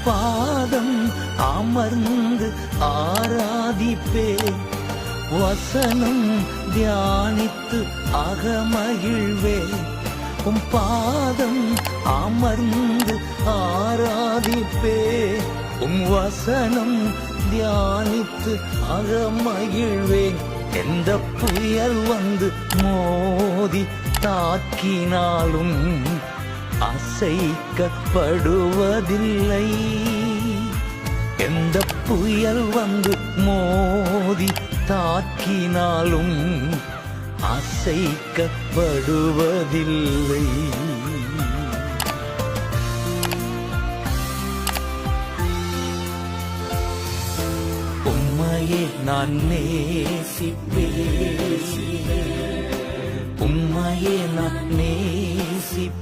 பாதம் அமர்ந்து ஆராதிப்பே வசனம் தியானித்து அகமகிழ்வே பாதம் அமர்ந்து ஆராதிப்பே வசனம் தியானித்து அகமகிழ்வேன் எந்த புயல் வந்து மோதி தாக்கினாலும் அசைக்கப்படுவதில்லை எந்த புயல் வந்து மோதி தாக்கினாலும் அசைக்கப்படுவதில்லை உம்மையே நான் நேசிப்பேன் உம்மையே நான் நேசிப்பேன்